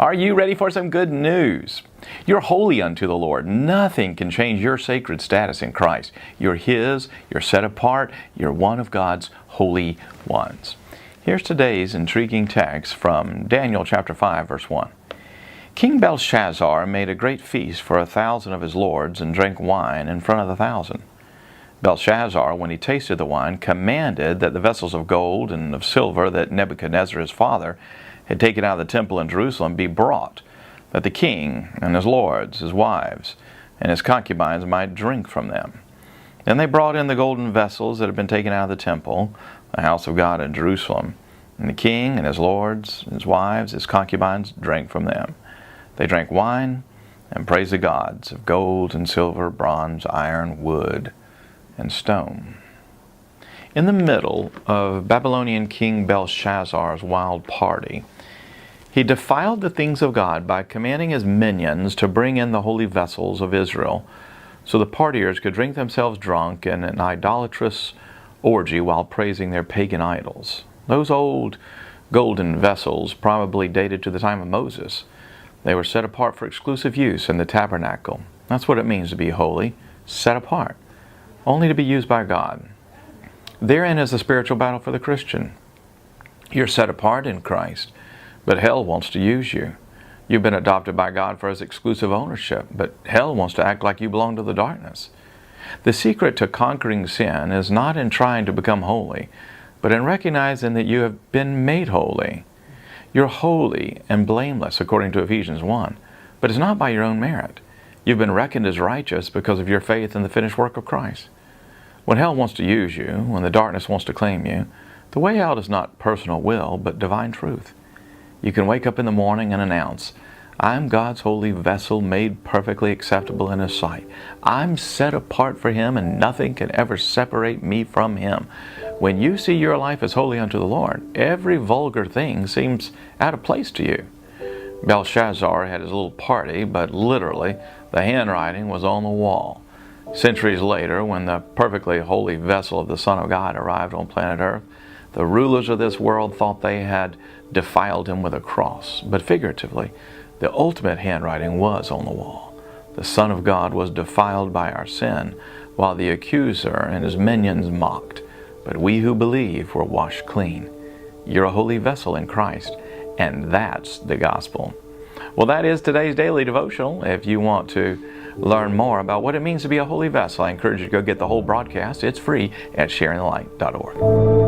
Are you ready for some good news? You're holy unto the Lord. Nothing can change your sacred status in Christ. You're His, you're set apart, you're one of God's holy ones. Here's today's intriguing text from Daniel chapter 5, verse 1. King Belshazzar made a great feast for 1,000 of his lords and drank wine in front of the 1,000. Belshazzar, when he tasted the wine, commanded that the vessels of gold and of silver that Nebuchadnezzar his father had taken out of the temple in Jerusalem be brought, that the king and his lords, his wives, and his concubines might drink from them. Then they brought in the golden vessels that had been taken out of the temple, the house of God in Jerusalem, and the king and his lords, his wives, his concubines drank from them. They drank wine and praised the gods of gold and silver, bronze, iron, wood, and stone. In the middle of Babylonian King Belshazzar's wild party, he defiled the things of God by commanding his minions to bring in the holy vessels of Israel so the partiers could drink themselves drunk in an idolatrous orgy while praising their pagan idols. Those old golden vessels probably dated to the time of Moses. They were set apart for exclusive use in the tabernacle. That's what it means to be holy, set apart, only to be used by God. Therein is the spiritual battle for the Christian. You're set apart in Christ, but hell wants to use you. You've been adopted by God for His exclusive ownership, but hell wants to act like you belong to the darkness. The secret to conquering sin is not in trying to become holy, but in recognizing that you have been made holy. You're holy and blameless, according to Ephesians 1, but it's not by your own merit. You've been reckoned as righteous because of your faith in the finished work of Christ. When hell wants to use you, when the darkness wants to claim you, the way out is not personal will, but divine truth. You can wake up in the morning and announce, I'm God's holy vessel made perfectly acceptable in His sight. I'm set apart for Him and nothing can ever separate me from Him. When you see your life as holy unto the Lord, every vulgar thing seems out of place to you. Belshazzar had his little party, but literally the handwriting was on the wall. Centuries later, when the perfectly holy vessel of the Son of God arrived on planet Earth, the rulers of this world thought they had defiled Him with a cross. But figuratively, the ultimate handwriting was on the wall. The Son of God was defiled by our sin, while the accuser and his minions mocked. But we who believe were washed clean. You're a holy vessel in Christ, and that's the gospel. Well, that is today's daily devotional. If you want to learn more about what it means to be a holy vessel, I encourage you to go get the whole broadcast. It's free at sharingthelight.org.